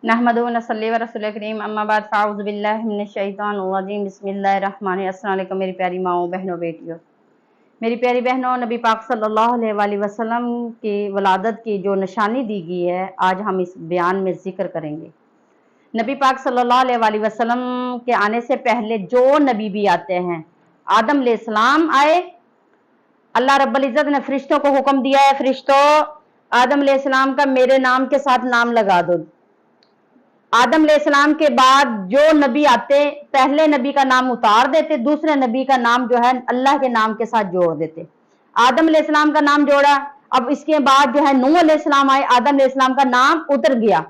नहमदुहु व नसल्ली व रसूलिल करीम अम्मा बाद फ़अऊज़ु बिल्लाहि मिनश शैतानिर रजीम बिस्मिल्लाहिर्रहमानिर्रहीम। अस्सलामु अलैकुम मेरी प्यारी माओ, बहनों, बेटियों। मेरी प्यारी बहनों, नबी पाक सल्लल्लाहु अलैहि वसल्लम की वलादत की जो निशानी दी गई है, आज हम इस बयान में जिक्र करेंगे। नबी पाक सल्लल्लाहु अलैहि वसल्लम के आने से पहले जो नबी भी आते हैं, आदम अलैहिस्सलाम आए। अल्लाह रब्बुल इज़्ज़त ने फरिश्तों को हुक्म दिया है, फरिश्तों आदम अलैहिस्सलाम का मेरे नाम के साथ नाम लगा दो। आदम अलैहिस्सलाम के बाद जो नबी आते, पहले नबी का नाम उतार देते, दूसरे नबी का नाम जो है अल्लाह के नाम के साथ जोड़ देते। आदम अलैहिस्सलाम का नाम जोड़ा, अब इसके बाद जो है नूह अलैहिस्सलाम आए, आदम अलैहिस्सलाम का नाम उतर गया।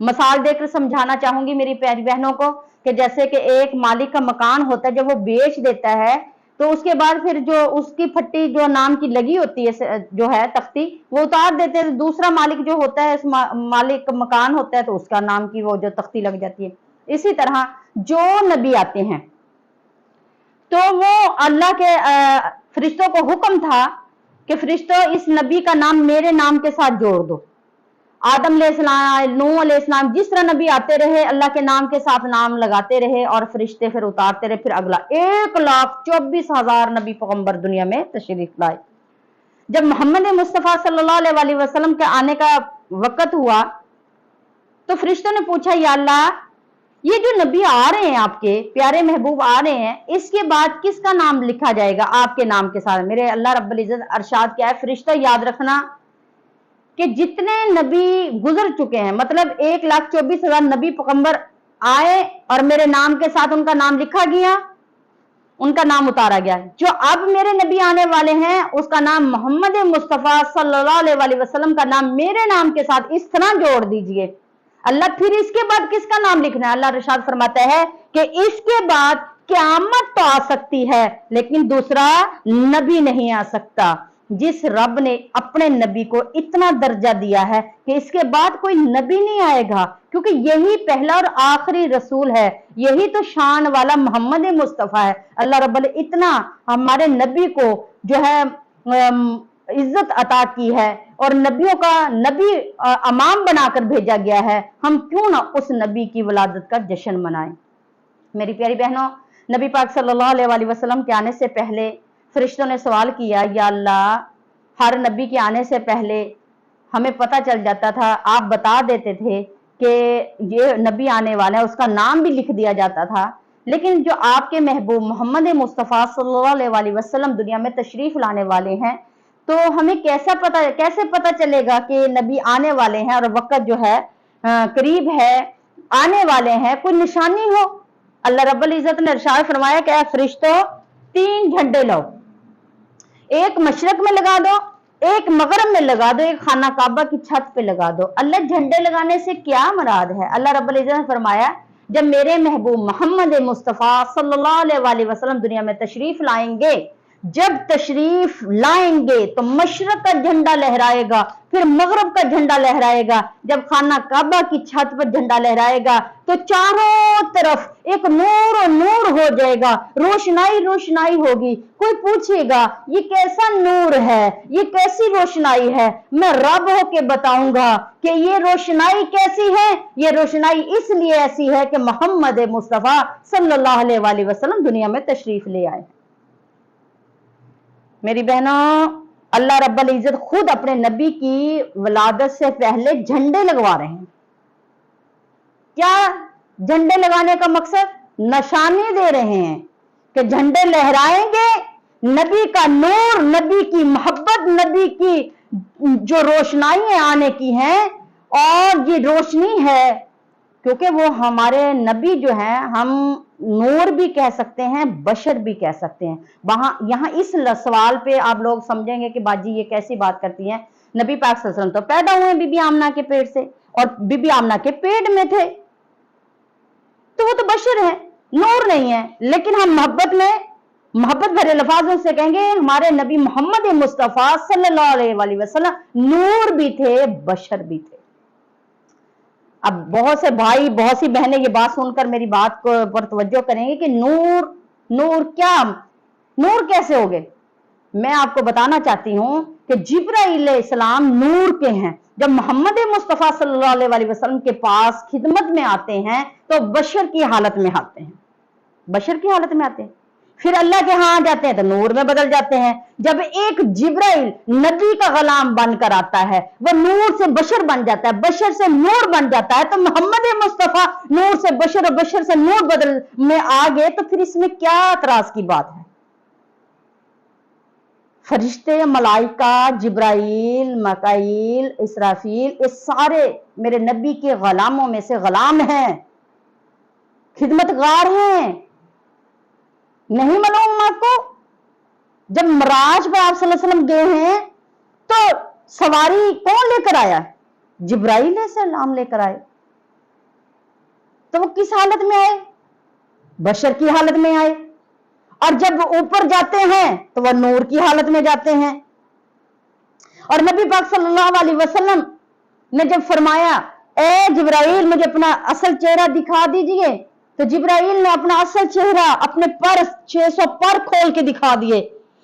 मिसाल देकर समझाना चाहूंगी मेरी प्यारी बहनों को कि जैसे कि एक मालिक का मकान होता है, जब वो बेच देता है तो उसके बाद फिर जो उसकी फट्टी जो नाम की लगी होती है, जो है तख्ती, वो उतार देते हैं। दूसरा मालिक जो होता है, मालिक का मकान होता है, तो उसका नाम की वो जो तख्ती लग जाती है। इसी तरह जो नबी आते हैं तो वो अल्लाह के फरिश्तों को हुक्म था कि फरिश्तों इस नबी का नाम मेरे नाम के साथ जोड़ दो। आदम अलैहिस्सलाम, नूह अलैहिस्सलाम, जिस तरह नबी आते रहे अल्लाह के नाम के साथ नाम लगाते रहे और फरिश्ते फिर उतारते रहे। फिर अगला 1,24,000 नबी पैगंबर दुनिया में तशरीफ लाए। जब मोहम्मद मुस्तफ़ा सल्लल्लाहु अलैहि वसल्लम के आने का वक्त हुआ तो फरिश्तों ने पूछा, या अल्लाह, ये जो नबी आ रहे हैं, आपके प्यारे महबूब आ रहे हैं, इसके बाद किसका नाम लिखा जाएगा आपके नाम के साथ? मेरे अल्लाह रब्बुल इज़्ज़त अरशाद क्या है, फरिश्ता याद रखना कि जितने नबी गुजर चुके हैं, मतलब 1,24,000 नबी पैगंबर आए और मेरे नाम के साथ उनका नाम लिखा गया, उनका नाम उतारा गया। जो अब मेरे नबी आने वाले हैं उसका नाम मोहम्मद मुस्तफ़ा सल्लल्लाहु अलैहि वसल्लम का नाम मेरे नाम के साथ इस तरह जोड़ दीजिए। अल्लाह फिर इसके बाद किसका नाम लिखना है? अल्लाह इरशाद फरमाता है कि इसके बाद क़यामत तो आ सकती है लेकिन दूसरा नबी नहीं आ सकता। जिस रब ने अपने नबी को इतना दर्जा दिया है कि इसके बाद कोई नबी नहीं आएगा, क्योंकि यही पहला और आखिरी रसूल है, यही तो शान वाला मोहम्मद मुस्तफ़ा है। अल्लाह रब्बुल इतना हमारे नबी को जो है इज्जत अता की है और नबियों का नबी अमाम बनाकर भेजा गया है। हम क्यों ना उस नबी की वलादत का जश्न मनाएं। मेरी प्यारी बहनों, नबी पाक सल्लल्लाहु अलैहि वसल्लम के आने से पहले फरिश्तों ने सवाल किया, या अल्लाह, हर नबी के आने से पहले हमें पता चल जाता था, आप बता देते थे कि ये नबी आने वाला है, उसका नाम भी लिख दिया जाता था, लेकिन जो आपके महबूब मोहम्मद मुस्तफ़ा सल्लल्लाहु अलैहि वसल्लम दुनिया में तशरीफ लाने वाले हैं, तो हमें कैसे पता चलेगा कि नबी आने वाले हैं और वक्त जो है करीब है, आने वाले हैं, कोई निशानी हो? अल्लाह रब्बुल इज़्ज़त ने इरशाद फरमाया कि फरिश्तों 3 झंडे लो, एक मशरक में लगा दो, एक मगरब में लगा दो, एक खाना काबा की छत पे लगा दो। अल्लाह, झंडे लगाने से क्या मुराद है? अल्लाह रब्बुल इज़्ज़त ने फरमाया, जब मेरे महबूब मोहम्मद मुस्तफ़ा सल्लल्लाहु अलैहि वसल्लम दुनिया में तशरीफ लाएंगे, जब तशरीफ लाएंगे तो मशरक का झंडा लहराएगा, फिर मगरब का झंडा लहराएगा, जब खाना काबा की छत पर झंडा लहराएगा तो चारों तरफ एक नूर और नूर हो जाएगा, रोशनाई रोशनाई होगी। कोई पूछेगा ये कैसा नूर है, ये कैसी रोशनाई है? मैं रब होके बताऊंगा कि ये रोशनाई कैसी है। ये रोशनाई इसलिए ऐसी है कि मोहम्मद मुस्तफ़ा सल्लल्लाहु अलैहि वसल्लम दुनिया में तशरीफ ले आए। मेरी बहनों, अल्लाह रब्बुल इज़्ज़त खुद अपने नबी की वलादत से पहले झंडे लगवा रहे हैं। क्या झंडे लगाने का मकसद? निशानी दे रहे हैं कि झंडे लहराएंगे, नबी का नूर, नबी की मोहब्बत, नबी की जो रोशनाई आने की है, और ये रोशनी है क्योंकि वो हमारे नबी जो हैं, हम नूर भी कह सकते हैं, बशर भी कह सकते हैं। यहाँ इस सवाल पे आप लोग समझेंगे कि बाजी ये कैसी बात करती हैं। नबी पाक सल्लल्लाहु अलैहि वसल्लम तो पैदा हुए बीबी आमना के पेट से, और बीबी आमना के पेट में थे, तो वो तो बशर है, नूर नहीं है। लेकिन हम मोहब्बत भरे लफ्ज़ों से कहेंगे, हमारे नबी मोहम्मद मुस्तफ़ा सल्लल्लाहु अलैहि वसल्लम नूर भी थे, बशर भी थे। अब बहुत से भाई, बहुत सी बहनें ये बात सुनकर मेरी बात को पर तवज्जो करेंगे कि नूर क्या, नूर कैसे हो गए? मैं आपको बताना चाहती हूं कि जिब्राइल अलैहिस्सलाम नूर के हैं। जब मोहम्मद मुस्तफ़ा सल्लल्लाहु अलैहि वसल्लम के पास खिदमत में आते हैं तो बशर की हालत में आते हैं, बशर की हालत में आते हैं। फिर अल्लाह के यहाँ जाते हैं तो नूर में बदल जाते हैं। जब एक जिब्राइल नबी का गुलाम बनकर आता है, वो नूर से बशर बन जाता है, बशर से नूर बन जाता है। तो मोहम्मद मुस्तफ़ा नूर से बशर और बशर से नूर बदल में आ गए, तो फिर इसमें क्या एतराज की बात है? फरिश्ते, मलाइका, जिब्राइल, मकाइल, इसराफील, ये सारे मेरे नबी के गुलामों में से गुलाम हैं, खिदमतगार हैं। नहीं मालूम आपको? जब मराज पे आप सल्लल्लाहु अलैहि वसल्लम गए हैं तो सवारी कौन लेकर आया? जिब्राइल अलैहिस्सलाम लेकर आए। तो वो किस हालत में आए? बशर की हालत में आए। और जब ऊपर जाते हैं तो वह नूर की हालत में जाते हैं। और नबी पाक सल्लल्लाहु अलैहि वसल्लम ने जब फरमाया, ए जिब्राइल मुझे अपना असल चेहरा दिखा दीजिए, तो जिब्राइल ने अपना असल चेहरा, अपने पर 600 पर खोल के दिखा दिए।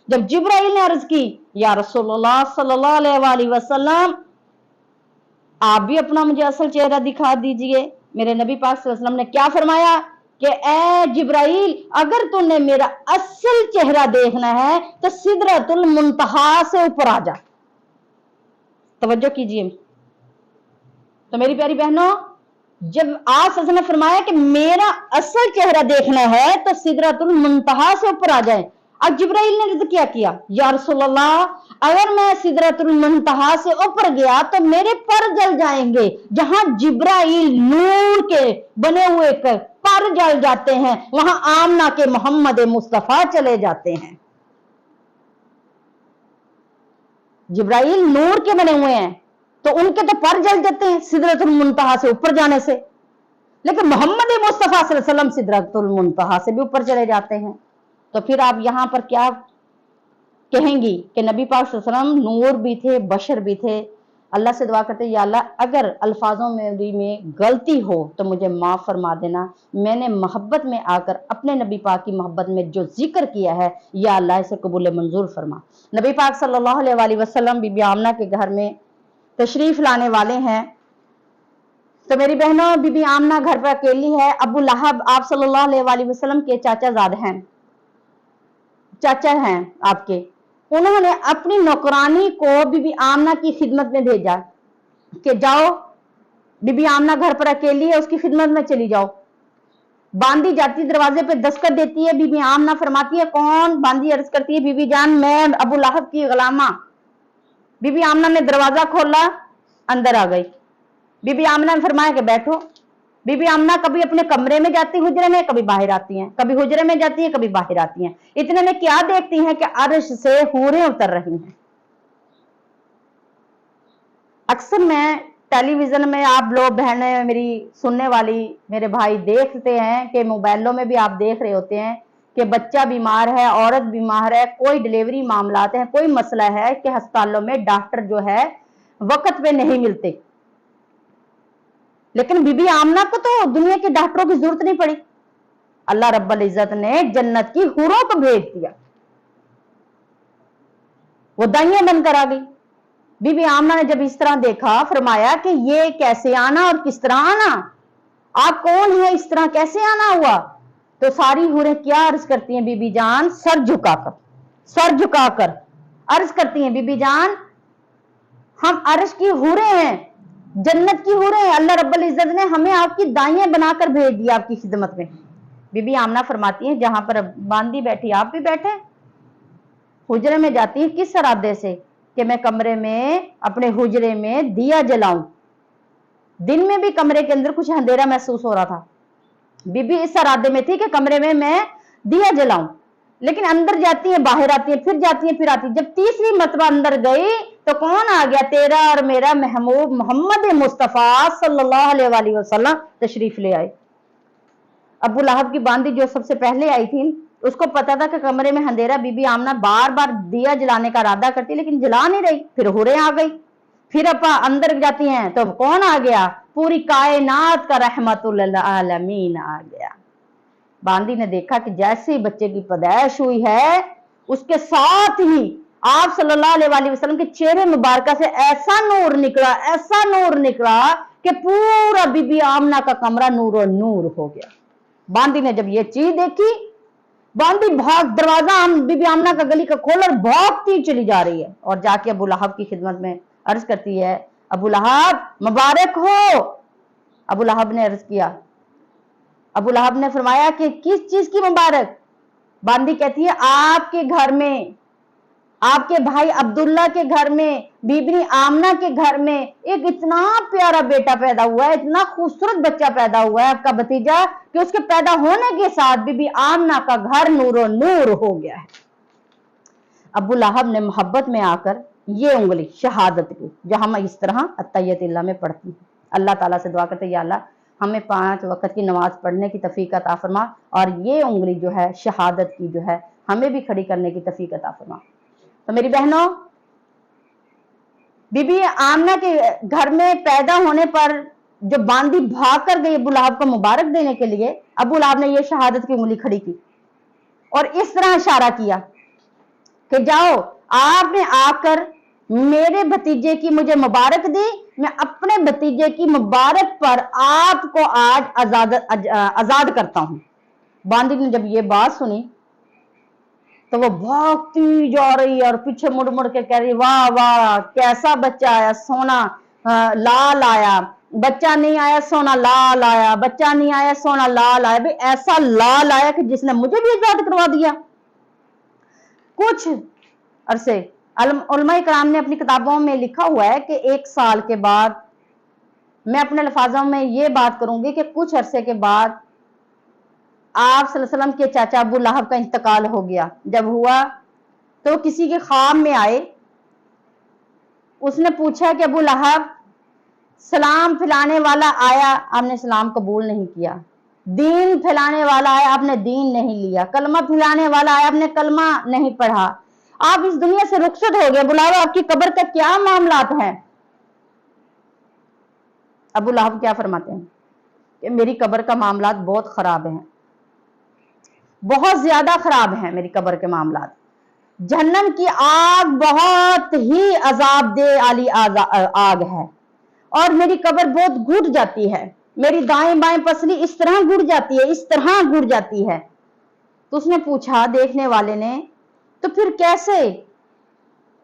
जब जिब्राइल ने अर्ज की, या रसूलुल्लाह सल्लल्लाहु अलैहि वसल्लम, आप भी अपना मुझे असल चेहरा दिखा दीजिए। मेरे नबी पाक सल्लल्लाहु अलैहि वसल्लम ने क्या फरमाया कि ए जिब्राइल, अगर तूने मेरा असल चेहरा देखना है तो सिदरतुल मुंतहा से ऊपर आ जा। तवज्जो कीजिए। तो मेरी प्यारी बहनों, जब आप ने फरमाया कि मेरा असल चेहरा देखना है तो सिदरतुल मुंतहा से ऊपर आ जाए। अब जिब्राइल ने अर्ज क्या किया, या रसूलल्लाह, अगर मैं सिदरतुल मुंतहा से ऊपर गया तो मेरे पर जल जाएंगे। जहां जिब्राइल नूर के बने हुए पर जल जाते हैं, वहां आमना के मोहम्मद मुस्तफा चले जाते हैं। जिब्राइल नूर के बने हुए हैं तो उनके तो पर जल जाते हैं सिदरतुल मुंतहा से ऊपर जाने से, लेकिन मोहम्मद मुस्तफा सल्लल्लाहु अलैहि वसल्लम सिदरतुल मुंतहा से भी ऊपर चले जाते हैं। तो फिर आप यहां पर क्या कहेंगी कि नबी पाक सल्लल्लाहु अलैहि वसल्लम नूर भी थे, बशर भी थे। अल्लाह से दुआ करते, या अल्लाह, अगर अल्फाजों में गलती हो तो मुझे माफ फरमा देना। मैंने मोहब्बत में आकर अपने नबी पाक की मोहब्बत में जो जिक्र किया है, या अल्लाह इसे कबूल मंजूर फरमा। नबी पाक सल्लल्लाहु अलैहि वसल्लम बीबी आमना के घर में तशरीफ लाने वाले हैं। तो मेरी बहनों, बीबी आमना घर पर अकेली है। अबू लहब आप सल्लल्लाहु अलैहि वसल्लम के चाचाजाद हैं, चाचा हैं आपके। उन्होंने अपनी नौकरानी को बीबी आमना की खिदमत में भेजा कि जाओ, बीबी आमना घर पर अकेली है, उसकी खिदमत में चली जाओ। बांदी जाती, दरवाजे पे दस्तक देती है। बीबी आमना फरमाती है, कौन? बांदी अर्ज करती है, बीबी जान, मैं अबू लहब की गुलामा। बीबी आमना ने दरवाजा खोला, अंदर आ गई। बीबी आमना ने फरमाया कि बैठो। बीबी आमना कभी अपने कमरे में जाती हुजरे में, कभी बाहर आती हैं, कभी हुजरे में जाती हैं, कभी बाहर आती हैं। इतने में क्या देखती हैं कि अर्श से हूरें उतर रही हैं। अक्सर मैं टेलीविजन में, आप लोग बहनें मेरी सुनने वाली, मेरे भाई देखते हैं कि मोबाइलों में भी आप देख रहे होते हैं कि बच्चा बीमार है, औरत बीमार है, कोई डिलीवरी मामलात है, कोई मसला है कि अस्पतालों में डॉक्टर जो है वक्त पे नहीं मिलते। लेकिन बीबी आमना को तो दुनिया के डॉक्टरों की जरूरत नहीं पड़ी। अल्लाह रब्बुल इज्जत ने जन्नत की हूरों को भेज दिया, वो दाइयां बनकर आ गई। बीबी आमना ने जब इस तरह देखा, फरमाया कि ये कैसे आना और किस तरह आना, आप कौन है, इस तरह कैसे आना हुआ? तो सारी हूरें क्या अर्ज करती हैं, बीबी जान, सर झुकाकर अर्ज करती हैं, बीबी जान, हम अर्श की हूरें हैं, जन्नत की हूरें हैं, अल्लाह रब्बुल इज्जत ने हमें आपकी दाइयां बनाकर भेज दिया आपकी खिदमत में। बीबी आमना फरमाती हैं, जहां पर बांदी बैठी आप भी बैठे। हुजरे में जाती है, किस इरादे से कि मैं कमरे में, अपने हुजरे में दिया जलाऊं। दिन में भी कमरे के अंदर कुछ अंधेरा महसूस हो रहा था। बीबी इस इरादे में थी कि कमरे में मैं दिया जलाऊं, लेकिन अंदर जाती है, बाहर आती है, फिर जाती है, फिर आती है। जब तीसरी मरतबा अंदर गई तो कौन आ गया? तेरा और मेरा महबूब मोहम्मद मुस्तफा सल्लल्लाहु अलैहि वसल्लम तशरीफ ले आए। अबू लहब की बांदी जो सबसे पहले आई थी, उसको पता था कि कमरे में अंधेरा। बीबी आमना बार बार दिया जलाने का इरादा करती, लेकिन जला नहीं रही। फिर हुरें आ गई, फिर अपा अंदर जाती हैं तो कौन आ गया? पूरी कायनात का रहमतुल आलमीन आ गया। बांदी ने देखा कि जैसे ही बच्चे की पैदाइश हुई है, उसके साथ ही आप सल्लल्लाहु अलैहि वसल्लम के चेहरे मुबारक से ऐसा नूर निकला कि पूरा बीबी आमना का कमरा नूर नूर हो गया। बांदी ने जब ये चीज देखी, बांदी भाग दरवाजा बीबी आमना का गली का खोल और भागती चली जा रही है और जाके अबू लहब की खिदमत में अर्ज करती है, अबू लहब मुबारक हो। अबू लहब ने अर्ज किया, अबू लहब ने फरमाया कि किस चीज की मुबारक? बांदी कहती है, आपके घर में, आपके भाई अब्दुल्ला के घर में, बीबी आमना के घर में एक इतना प्यारा बेटा पैदा हुआ है, इतना खूबसूरत बच्चा पैदा हुआ है आपका भतीजा, कि उसके पैदा होने के साथ बीबी आमना का घर नूरो नूर हो गया है। अबू लहब ने मोहब्बत में आकर ये उंगली शहादत की, जो हम इस तरह अत्तहियतुल्लाह में पढ़ती हैं, अल्लाह ताला से दुआ करते, या अल्लाह हमें 5 वक्त की नमाज पढ़ने की तौफीक अता फरमा और ये उंगली जो है शहादत की जो है हमें भी खड़ी करने की तौफीक अता फरमा। तो मेरी बहनों, बीबी आमना के घर में पैदा होने पर जो बांदी भाग कर गई अबू लहब को मुबारक देने के लिए, अबू लहब ने ये शहादत की उंगली खड़ी की और इस तरह इशारा किया कि जाओ, आपने आकर मेरे भतीजे की मुझे मुबारक दी, मैं अपने भतीजे की मुबारक पर आपको आज आजाद करता हूं। बांदी ने जब ये बात सुनी तो वो भागती जा रही है और पीछे मुड़ मुड़ के कह रही, वाह वाह कैसा बच्चा आया, सोना लाल आया, बच्चा नहीं आया सोना लाल आया, बच्चा नहीं आया सोना लाल आया। भाई ऐसा लाल आया कि जिसने मुझे भी आजाद करवा दिया। कुछ अरसे उलमा इकराम ने अपनी किताबों में लिखा हुआ है कि 1 साल के बाद, मैं अपने लफाजों में ये बात करूंगी कि कुछ अरसे के बाद आप सल्लल्लाहु अलैहि वसल्लम के चाचा अबू लहब का इंतकाल हो गया। जब हुआ तो किसी के ख्वाब में आए, उसने पूछा कि अबू लहब सलाम फैलाने वाला आया, आपने सलाम कबूल नहीं किया, दीन फैलाने वाला आया, आपने दीन नहीं लिया, कलमा फैलाने वाला आया, आपने कलमा नहीं पढ़ा, आप इस दुनिया से रुखसत हो गए, बुलाओ आपकी कब्र का क्या मामलात हैं? अबू लहब क्या फरमाते हैं कि मेरी कब्र का मामलात बहुत खराब है, बहुत ज्यादा खराब है मेरी कब्र के मामलात। जहन्नम की आग बहुत ही अजाब दे आली आग है और मेरी कब्र बहुत घुट जाती है, मेरी दाएं बाएं पसली इस तरह घुट जाती है, इस तरह घुट जाती है। तो उसने पूछा, देखने वाले ने, तो फिर कैसे?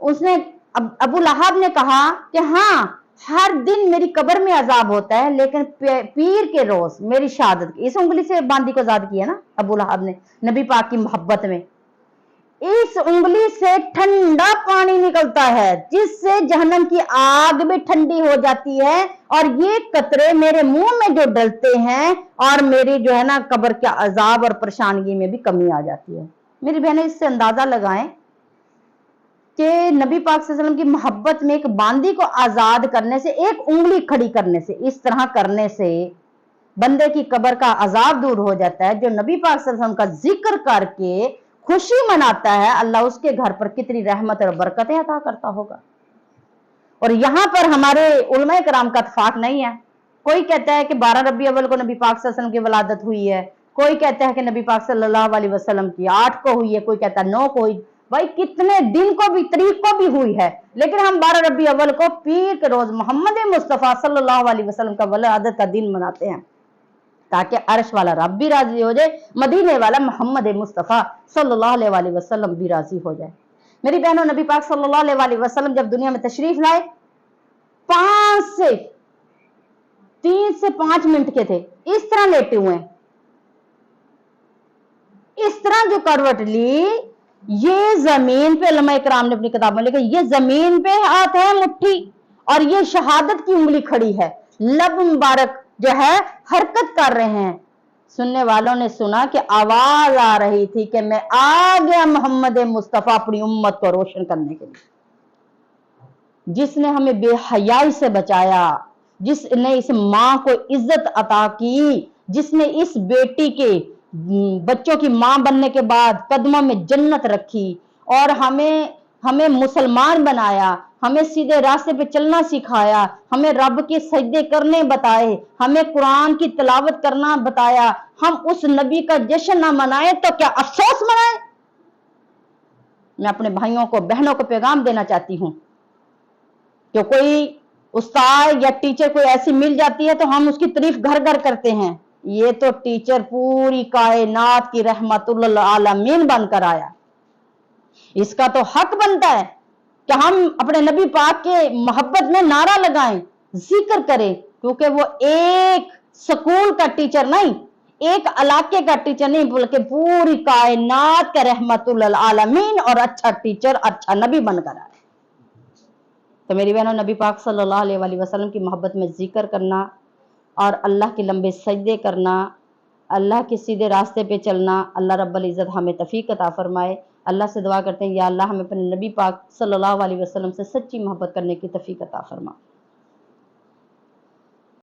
उसने अबू लहब ने कहा कि हाँ, हर दिन मेरी कब्र में अजाब होता है, लेकिन पीर के रोज मेरी शहादत की। इस उंगली से बांदी को आजाद किया ना अबू लहब ने, नबी पाक की मोहब्बत में। इस उंगली से ठंडा पानी निकलता है जिससे जहन्नम की आग भी ठंडी हो जाती है और ये कतरे मेरे मुंह में जो डलते हैं और मेरी जो है ना कब्र के अजाब और परेशानी में भी कमी आ जाती है। मेरी बहनें, इससे अंदाजा लगाएं कि नबी पाक सल्लल्लाहु अलैहि वसल्लम की मोहब्बत में एक बांदी को आजाद करने से, एक उंगली खड़ी करने से, इस तरह करने से बंदे की कब्र का अजाब दूर हो जाता है। जो नबी पाक सल्लल्लाहु अलैहि वसल्लम का जिक्र करके खुशी मनाता है, अल्लाह उसके घर पर कितनी रहमत और बरकतें अता करता होगा। और यहां पर हमारे उलमा कराम का इत्तेफाक नहीं है। कोई कहता है कि 12 रबी अव्वल को नबी पाक सल्लल्लाहु अलैहि वसल्लम की वलादत हुई है, कोई कहता है कि नबी पाक सल्लल्लाहु अलैहि वसल्लम की 8 को हुई है, कोई कहता है 9 को हुई। भाई कितने दिन को भी, तारीख को भी हुई है, लेकिन हम 12 रबी अव्वल को पीर के रोज मोहम्मद मुस्तफ़ा सल्लल्लाहु अलैहि वसल्लम का वलादत का दिन मनाते हैं ताकि अर्श वाला रब भी राजी हो जाए, मदीने वाला मोहम्मद मुस्तफ़ा सल्लल्लाहु अलैहि वसल्लम भी राजी हो जाए। मेरी बहनों, नबी पाक सल्लल्लाहु अलैहि वसल्लम जब दुनिया में तशरीफ लाए, 3 से 5 मिनट के थे, इस तरह लेटे हुए हैं, इस तरह जो करवट ली, ये जमीन पे, उलमा इकराम ने अपनी किताबों में लिखा, ये जमीन पे हाथ है मुट्ठी और ये शहादत की उंगली खड़ी है, लब मुबारक जो है हरकत कर रहे हैं। सुनने वालों ने सुना कि आवाज आ रही थी कि मैं आ गया मोहम्मद मुस्तफ़ा अपनी उम्मत को रोशन करने के लिए, जिसने हमें बेहयाई से बचाया, जिसने इस माँ को इज्जत अता की, जिसने इस बेटी के बच्चों की मां बनने के बाद कदमों में जन्नत रखी और हमें मुसलमान बनाया, हमें सीधे रास्ते पे चलना सिखाया, हमें रब के सजदे करने बताए, हमें कुरान की तिलावत करना बताया। हम उस नबी का जश्न ना मनाए तो क्या अफसोस मनाए? मैं अपने भाइयों को बहनों को पैगाम देना चाहती हूँ कि कोई उस्ताद या टीचर कोई ऐसी मिल जाती है तो हम उसकी तारीफ घर घर करते हैं। ये तो टीचर पूरी कायनात की रहमतुल आलमीन बनकर आया। इसका तो हक बनता है कि हम अपने नबी पाक के मोहब्बत में नारा लगाएं, जिक्र करें, क्योंकि वो एक स्कूल का टीचर नहीं, एक इलाके का टीचर नहीं, बल्कि पूरी कायनात का रहमतुल आलमीन और अच्छा टीचर, अच्छा नबी बनकर आए। तो मेरी बहनों, नबी पाक सल्लल्लाहु अलैहि वसल्लम की मोहब्बत में जिक्र करना और अल्लाह के लंबे सजदे करना, अल्लाह के सीधे रास्ते पे चलना, अल्लाह रब्बुल इज़्ज़त हमें तौफीक अता फरमाए। अल्लाह से दुआ करते हैं, या अल्लाह हमें अपने नबी पाक सल्लल्लाहु अलैहि वसल्लम से सच्ची मोहब्बत करने की तौफीक अता फरमा।